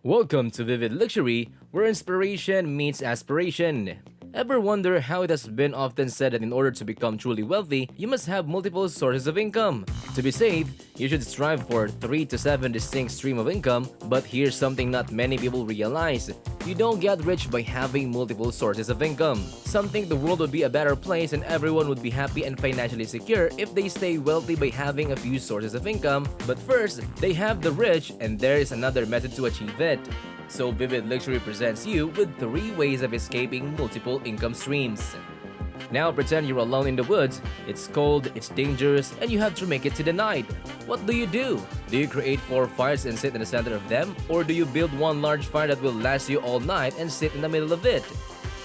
Welcome to Vivid Luxury, where inspiration meets aspiration. Ever wonder how it has been often said that in order to become truly wealthy, you must have multiple sources of income? To be safe, you should strive for 3 to 7 distinct streams of income, but here's something not many people realize. You don't get rich by having multiple sources of income. Some think the world would be a better place and everyone would be happy and financially secure if they stay wealthy by having a few sources of income, but first, they have the rich and there is another method to achieve it. So Vivid Luxury presents you with 3 ways of escaping multiple income streams. Now pretend you're alone in the woods, it's cold, it's dangerous, and you have to make it to the night. What do? Do you create 4 fires and sit in the center of them? Or do you build one large fire that will last you all night and sit in the middle of it?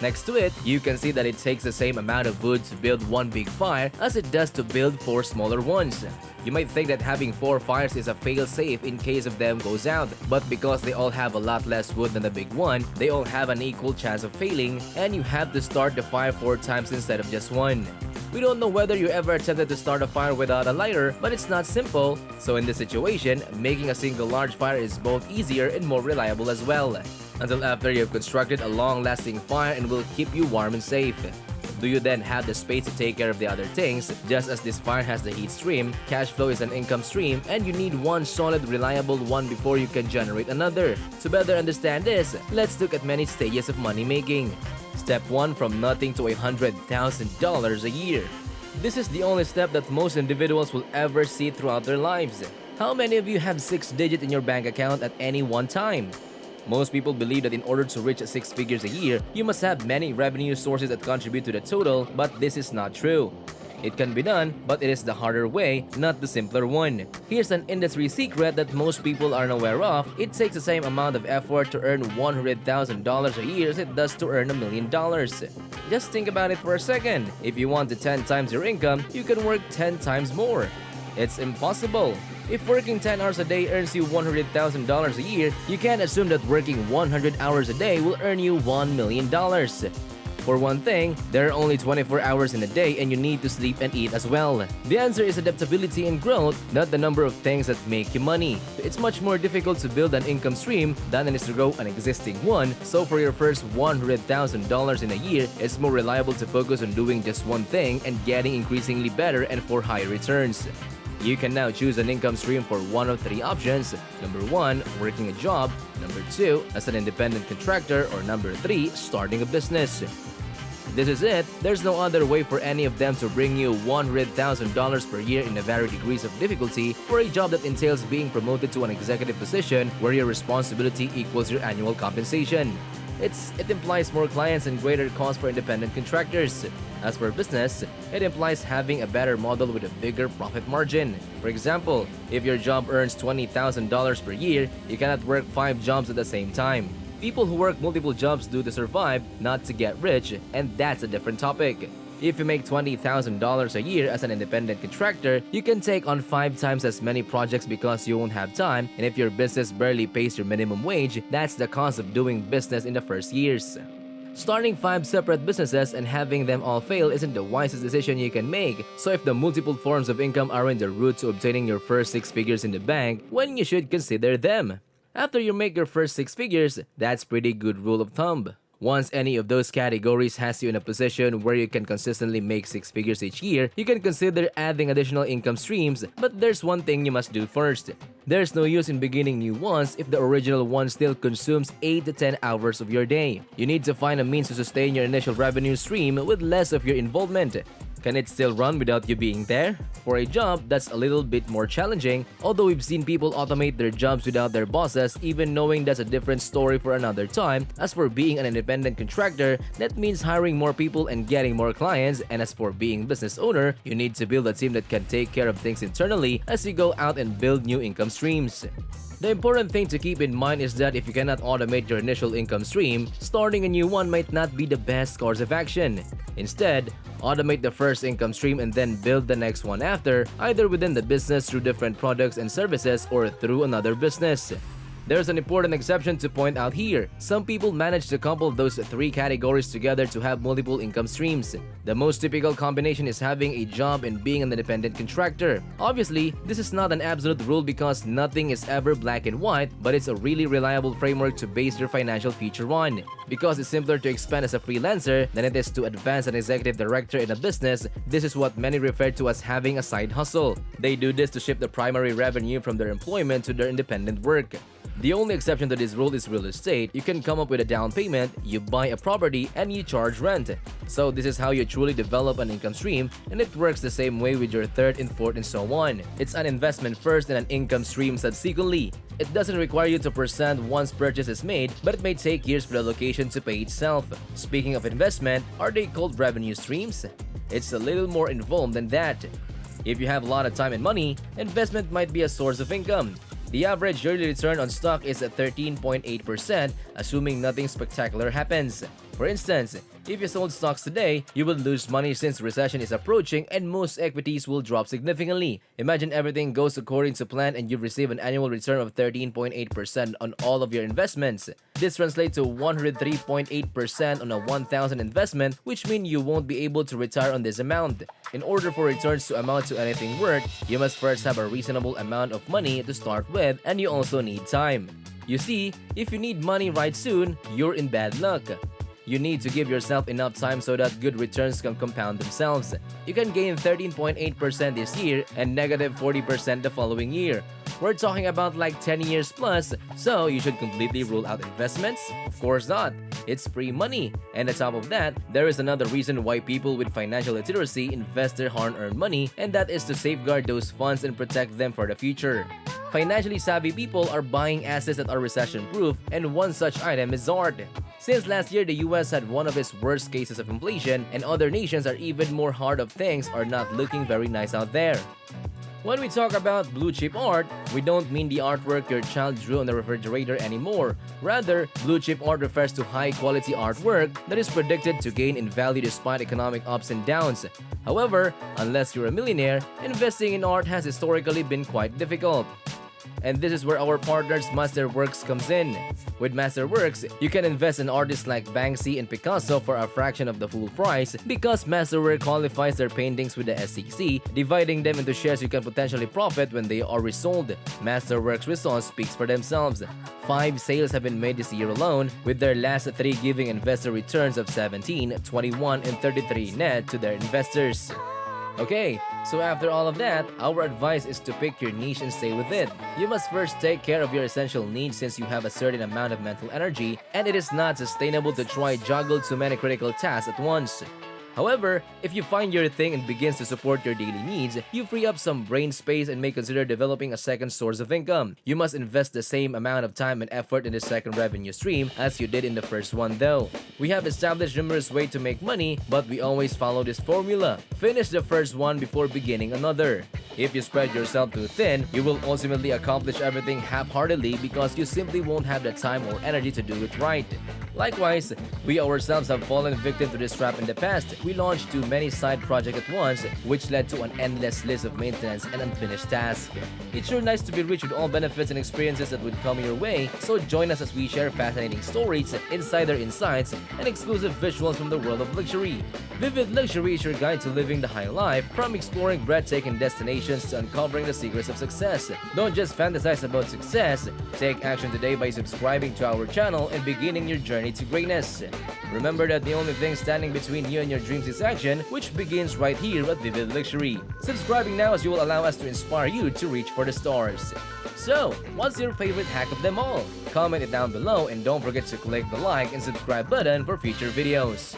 Next to it, you can see that it takes the same amount of wood to build one big fire as it does to build 4 smaller ones. You might think that having 4 fires is a fail-safe in case of them goes out, but because they all have a lot less wood than the big one, they all have an equal chance of failing, and you have to start the fire 4 times instead of just one. We don't know whether you ever attempted to start a fire without a lighter, but it's not simple. So in this situation, making a single large fire is both easier and more reliable as well. Until after you've constructed a long-lasting fire and will keep you warm and safe. Do you then have the space to take care of the other things? Just as this fire has the heat stream, cash flow is an income stream, and you need one solid, reliable one before you can generate another. To better understand this, let's look at many stages of money making. Step 1: from nothing to $100,000 a year. This is the only step that most individuals will ever see throughout their lives. How many of you have 6 digits in your bank account at any one time? Most people believe that in order to reach 6 figures a year, you must have many revenue sources that contribute to the total, but this is not true. It can be done, but it is the harder way, not the simpler one. Here's an industry secret that most people aren't aware of. It takes the same amount of effort to earn $100,000 a year as it does to earn $1 million. Just think about it for a second. If you want to 10 times your income, you can work 10 times more. It's impossible. If working 10 hours a day earns you $100,000 a year, you can't assume that working 100 hours a day will earn you $1 million. For one thing, there are only 24 hours in a day and you need to sleep and eat as well. The answer is adaptability and growth, not the number of things that make you money. It's much more difficult to build an income stream than it is to grow an existing one, so for your first $100,000 in a year, it's more reliable to focus on doing just one thing and getting increasingly better and for higher returns. You can now choose an income stream for one of 3 options. Number 1, working a job. Number 2, as an independent contractor. Or number 3, starting a business. This is it. There's no other way for any of them to bring you $100,000 per year in a varied degrees of difficulty for a job that entails being promoted to an executive position where your responsibility equals your annual compensation. It implies more clients and greater costs for independent contractors. As for business, it implies having a better model with a bigger profit margin. For example, if your job earns $20,000 per year, you cannot work 5 jobs at the same time. People who work multiple jobs do to survive, not to get rich, and that's a different topic. If you make $20,000 a year as an independent contractor, you can take on 5 times as many projects because you won't have time, and if your business barely pays your minimum wage, that's the cost of doing business in the first years. Starting 5 separate businesses and having them all fail isn't the wisest decision you can make, so if the multiple forms of income aren't the route to obtaining your first 6 figures in the bank, when you should consider them. After you make your first 6 figures, that's pretty good rule of thumb. Once any of those categories has you in a position where you can consistently make 6 figures each year, you can consider adding additional income streams, but there's one thing you must do first. There's no use in beginning new ones if the original one still consumes 8 to 10 hours of your day. You need to find a means to sustain your initial revenue stream with less of your involvement. Can it still run without you being there? For a job, that's a little bit more challenging, although we've seen people automate their jobs without their bosses, even knowing that's a different story for another time. As for being an independent contractor, that means hiring more people and getting more clients, and as for being business owner, you need to build a team that can take care of things internally as you go out and build new income streams. The important thing to keep in mind is that if you cannot automate your initial income stream, starting a new one might not be the best course of action. Instead, automate the first income stream and then build the next one after, either within the business through different products and services or through another business. There's an important exception to point out here. Some people manage to couple those three categories together to have multiple income streams. The most typical combination is having a job and being an independent contractor. Obviously, this is not an absolute rule because nothing is ever black and white, but it's a really reliable framework to base your financial future on. Because it's simpler to expand as a freelancer than it is to advance as an executive director in a business, this is what many refer to as having a side hustle. They do this to shift the primary revenue from their employment to their independent work. The only exception to this rule is real estate. You can come up with a down payment, you buy a property, and you charge rent. So this is how you truly develop an income stream, and it works the same way with your third and fourth and so on. It's an investment first and an income stream subsequently. It doesn't require you to present once purchase is made, but it may take years for the location to pay itself. Speaking of investment, are they called revenue streams? It's a little more involved than that. If you have a lot of time and money, investment might be a source of income. The average yearly return on stock is at 13.8%, assuming nothing spectacular happens. For instance, if you sold stocks today, you will lose money since recession is approaching and most equities will drop significantly. Imagine everything goes according to plan and you receive an annual return of 13.8% on all of your investments. This translates to 103.8% on a 1,000 investment, which means you won't be able to retire on this amount. In order for returns to amount to anything worth, you must first have a reasonable amount of money to start with, and you also need time. You see, if you need money right soon, you're in bad luck. You need to give yourself enough time so that good returns can compound themselves. You can gain 13.8% this year and negative 40% the following year. We're talking about like 10 years plus, so you should completely rule out investments? Of course not. It's free money. And on top of that, there is another reason why people with financial literacy invest their hard-earned money, and that is to safeguard those funds and protect them for the future. Financially savvy people are buying assets that are recession-proof, and one such item is art. Since last year, the US had one of its worst cases of inflation, and other nations are even more hard of things are not looking very nice out there. When we talk about blue chip art, we don't mean the artwork your child drew on the refrigerator anymore. Rather, blue chip art refers to high quality artwork that is predicted to gain in value despite economic ups and downs. However, unless you're a millionaire, investing in art has historically been quite difficult. And this is where our partners Masterworks comes in. With Masterworks, you can invest in artists like Banksy and Picasso for a fraction of the full price because Masterworks qualifies their paintings with the SEC, dividing them into shares you can potentially profit when they are resold. Masterworks results speaks for themselves. 5 sales have been made this year alone, with their last 3 giving investor returns of 17, 21, and 33 net to their investors. Okay, so after all of that, our advice is to pick your niche and stay with it. You must first take care of your essential needs since you have a certain amount of mental energy, and it is not sustainable to try juggle too many critical tasks at once. However, if you find your thing and begins to support your daily needs, you free up some brain space and may consider developing a second source of income. You must invest the same amount of time and effort in the second revenue stream as you did in the first one though. We have established numerous ways to make money, but we always follow this formula. Finish the first one before beginning another. If you spread yourself too thin, you will ultimately accomplish everything half-heartedly because you simply won't have the time or energy to do it right. Likewise, we ourselves have fallen victim to this trap in the past. We launched too many side projects at once, which led to an endless list of maintenance and unfinished tasks. It's sure nice to be rich with all benefits and experiences that would come your way, so join us as we share fascinating stories, insider insights, and exclusive visuals from the world of luxury. Vivid Luxury is your guide to living the high life, from exploring breathtaking destinations to uncovering the secrets of success. Don't just fantasize about success, take action today by subscribing to our channel and beginning your journey to greatness. Remember that the only thing standing between you and your dreams is action, which begins right here at Vivid Luxury. Subscribing now as you will allow us to inspire you to reach for the stars. So, what's your favorite hack of them all? Comment it down below and don't forget to click the like and subscribe button for future videos.